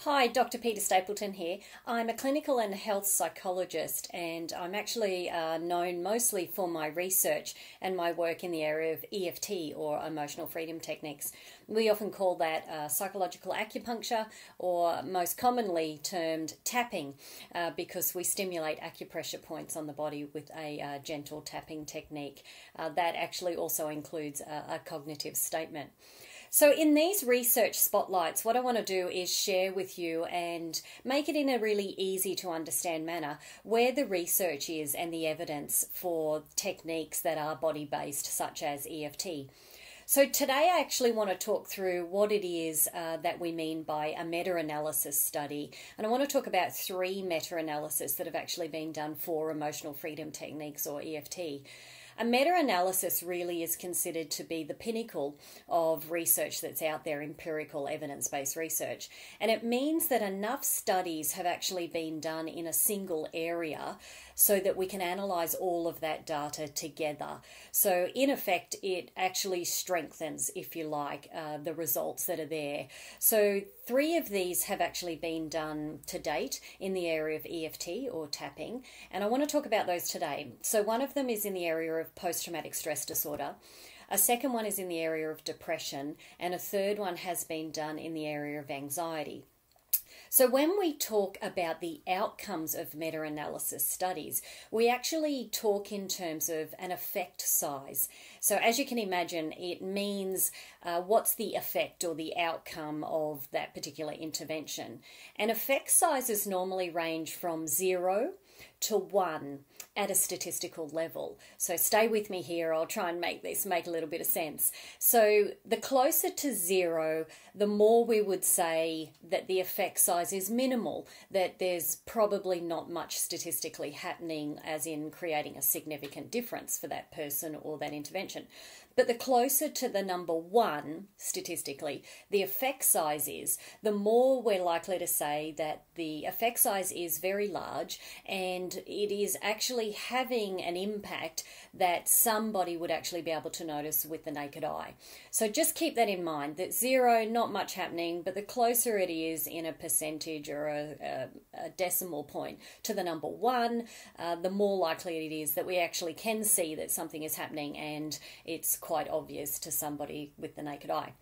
Hi, Dr. Pitha Stейпълтън here. I'm a clinical and health psychologist, and I'm actually known mostly for my research and my work in the area of EFT, or emotional freedom techniques. We often call that psychological acupuncture, or most commonly termed tapping, because we stimulate acupressure points on the body with a gentle tapping technique. That actually also includes a cognitive statement. So in these research spotlights, what I want to do is share with you and make it in a really easy to understand manner where the research is and the evidence for techniques that are body-based, such as EFT. So today I actually want to talk through what it is that we mean by a meta-analysis study. And I want to talk about 3 meta-analyses that have actually been done for emotional freedom techniques, or EFT. A meta-analysis really is considered to be the pinnacle of research that's out there, empirical evidence-based research. And it means that enough studies have actually been done in a single area so that we can analyse all of that data together. So in effect, it actually strengthens, if you like, the results that are there. So 3 of these have actually been done to date in the area of EFT, or tapping, and I want to talk about those today. So one of them is in the area of post-traumatic stress disorder. A second one is in the area of depression, and a third one has been done in the area of anxiety. So when we talk about the outcomes of meta-analysis studies, we actually talk in terms of an effect size. So as you can imagine, it means what's the effect or the outcome of that particular intervention. And effect sizes normally range from 0 to 1 at a statistical level. So stay with me here, I'll try and make this make a little bit of sense. So the closer to 0, the more we would say that the effect size is minimal, that there's probably not much statistically happening, as in creating a significant difference for that person or that intervention. But the closer to the number 1, statistically, the effect size is, the more we're likely to say that the effect size is very large and it is actually having an impact that somebody would actually be able to notice with the naked eye. So just keep that in mind, that 0, not much happening, but the closer it is in a percentage or a decimal point to the number 1, the more likely it is that we actually can see that something is happening and it's quite obvious to somebody with the naked eye.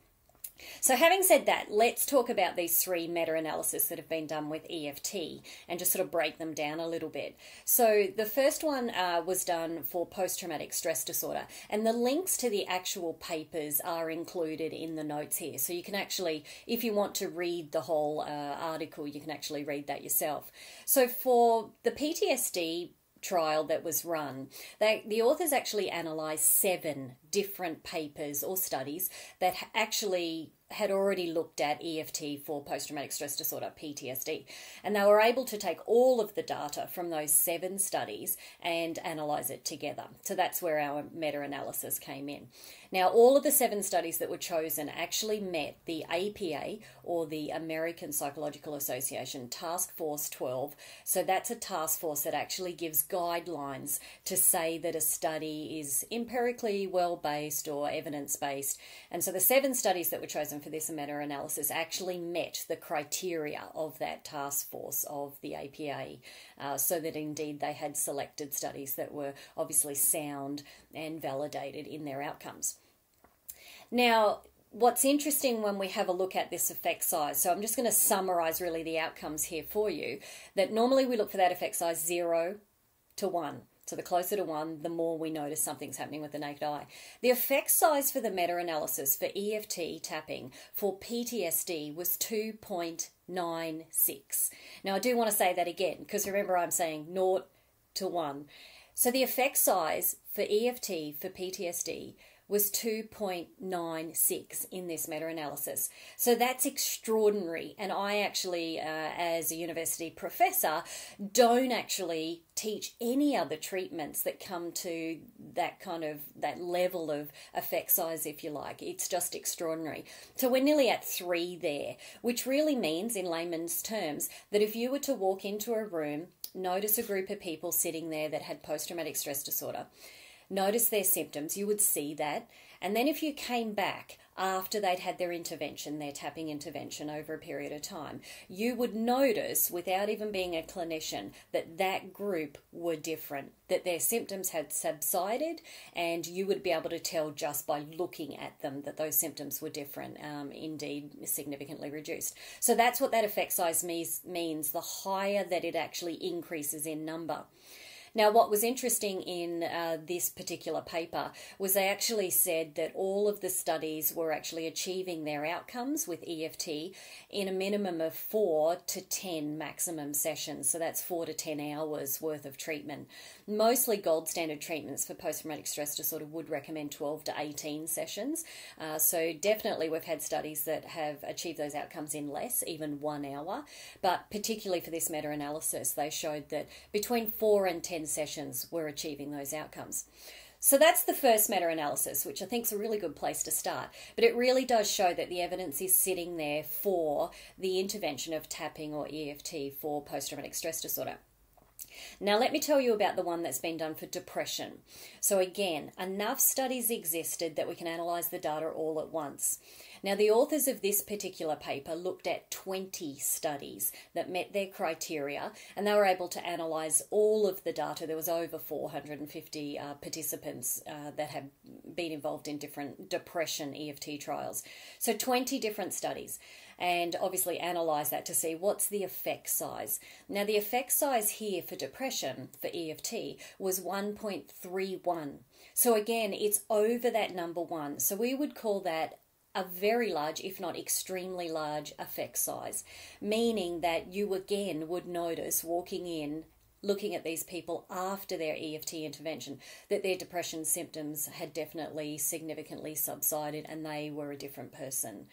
So having said that, let's talk about these 3 meta-analyses that have been done with EFT and just sort of break them down a little bit. So the first one was done for post-traumatic stress disorder, and the links to the actual papers are included in the notes here. So you can actually, if you want to read the whole article, you can actually read that yourself. So for the PTSD trial that was run, the authors actually analysed 7 different papers or studies that actually had already looked at EFT for post-traumatic stress disorder, PTSD. And they were able to take all of the data from those 7 studies and analyse it together. So that's where our meta-analysis came in. Now, all of the 7 studies that were chosen actually met the APA, or the American Psychological Association Task Force 12. So that's a task force that actually gives guidelines to say that a study is empirically well-based or evidence-based. And so the 7 studies that were chosen for this meta-analysis actually met the criteria of that task force of the APA, so that indeed they had selected studies that were obviously sound and validated in their outcomes. Now, what's interesting when we have a look at this effect size, so I'm just going to summarise really the outcomes here for you, that normally we look for that effect size 0 to 1. So the closer to 1, the more we notice something's happening with the naked eye. The effect size for the meta-analysis for EFT tapping for PTSD was 2.96. Now I do want to say that again, because remember I'm saying 0 to 1. So the effect size for EFT for PTSD was 2.96 in this meta-analysis. So that's extraordinary. And I actually, as a university professor, don't actually teach any other treatments that come to that that level of effect size, if you like. It's just extraordinary. So we're nearly at 3 there, which really means, in layman's terms, that if you were to walk into a room, notice a group of people sitting there that had post-traumatic stress disorder, notice their symptoms, you would see that, And then if you came back after they'd had their intervention, their tapping intervention over a period of time, you would notice, without even being a clinician, that that group were different, that their symptoms had subsided, and you would be able to tell just by looking at them that those symptoms were different, indeed significantly reduced. So that's what that effect size means, the higher that it actually increases in number. Now, what was interesting in this particular paper was they actually said that all of the studies were actually achieving their outcomes with EFT in a minimum of 4 to 10 maximum sessions. So that's 4 to 10 hours worth of treatment. Mostly gold standard treatments for post-traumatic stress disorder would recommend 12 to 18 sessions. So definitely we've had studies that have achieved those outcomes in less, even 1 hour. But particularly for this meta-analysis, they showed that between 4 and 10 sessions were achieving those outcomes. So that's the first meta-analysis, which I think is a really good place to start. But it really does show that the evidence is sitting there for the intervention of tapping or EFT for post-traumatic stress disorder. Now let me tell you about the one that's been done for depression. So again, enough studies existed that we can analyse the data all at once. Now the authors of this particular paper looked at 20 studies that met their criteria, and they were able to analyse all of the data. There was over 450 participants that had been involved in different depression EFT trials. So 20 different studies, and obviously analyse that to see what's the effect size. Now the effect size here for depression, for EFT, was 1.31. So again, it's over that number 1. So we would call that a very large, if not extremely large, effect size, meaning that you again would notice walking in, looking at these people after their EFT intervention, that their depression symptoms had definitely significantly subsided and they were a different person.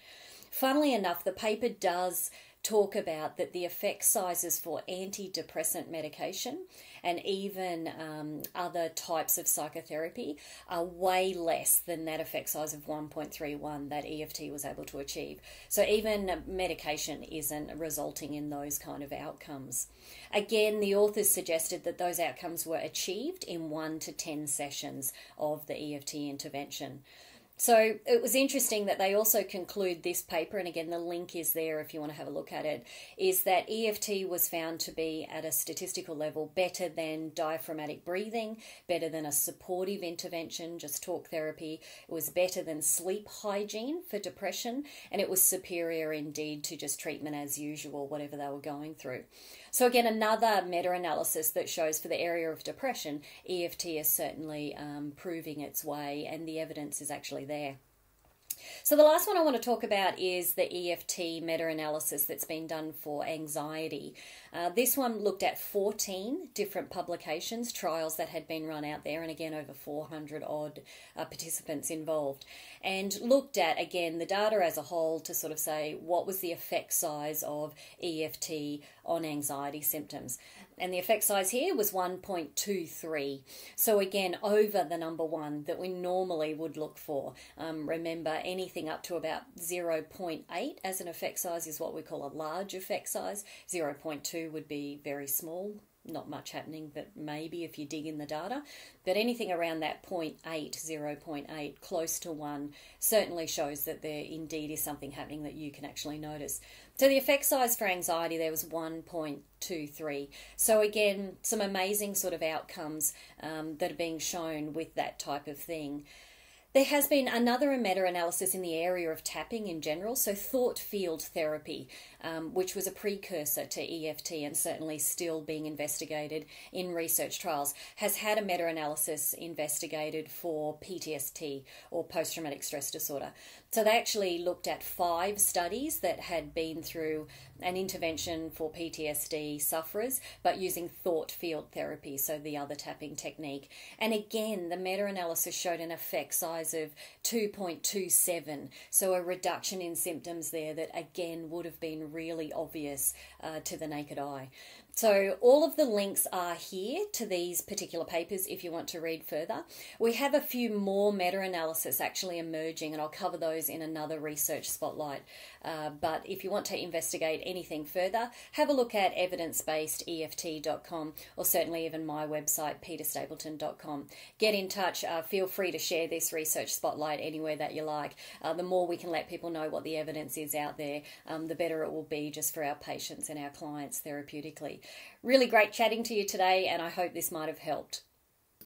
Funnily enough, the paper does talk about that the effect sizes for antidepressant medication and even other types of psychotherapy are way less than that effect size of 1.31 that EFT was able to achieve. So even medication isn't resulting in those kind of outcomes. Again, the authors suggested that those outcomes were achieved in 1 to 10 sessions of the EFT intervention. So it was interesting that they also conclude this paper, and again the link is there if you want to have a look at it, is that EFT was found to be at a statistical level better than diaphragmatic breathing, better than a supportive intervention, just talk therapy. It was better than sleep hygiene for depression, and it was superior indeed to just treatment as usual, whatever they were going through. So again, another meta-analysis that shows for the area of depression, EFT is certainly proving its way, and the evidence is actually there. So the last one I want to talk about is the EFT meta-analysis that's been done for anxiety. This one looked at 14 different publications, trials that had been run out there, and again over 400 odd participants involved, and looked at again the data as a whole to sort of say what was the effect size of EFT on anxiety symptoms. And the effect size here was 1.23. So again, over the number 1 that we normally would look for. Remember, anything up to about 0.8 as an effect size is what we call a large effect size. 0.2 would be very small, not much happening, but maybe if you dig in the data. But anything around that 0.8, close to 1, certainly shows that there indeed is something happening that you can actually notice. So the effect size for anxiety there was 1.23. So again, some amazing sort of outcomes that are being shown with that type of thing. There has been another meta-analysis in the area of tapping in general, so thought field therapy, which was a precursor to EFT and certainly still being investigated in research trials, has had a meta-analysis investigated for PTSD or post-traumatic stress disorder. So they actually looked at 5 studies that had been through an intervention for PTSD sufferers, but using thought field therapy, so the other tapping technique. And again, the meta-analysis showed an effect size of 2.27, so a reduction in symptoms there that again would have been really obvious to the naked eye. So all of the links are here to these particular papers if you want to read further. We have a few more meta-analysis actually emerging, and I'll cover those in another research spotlight. But if you want to investigate anything further, have a look at evidence-based-eft.com, or certainly even my website, petastapleton.com. Get in touch. Feel free to share this research spotlight anywhere that you like. The more we can let people know what the evidence is out there, the better it will be just for our patients and our clients therapeutically. Really great chatting to you today, and I hope this might have helped.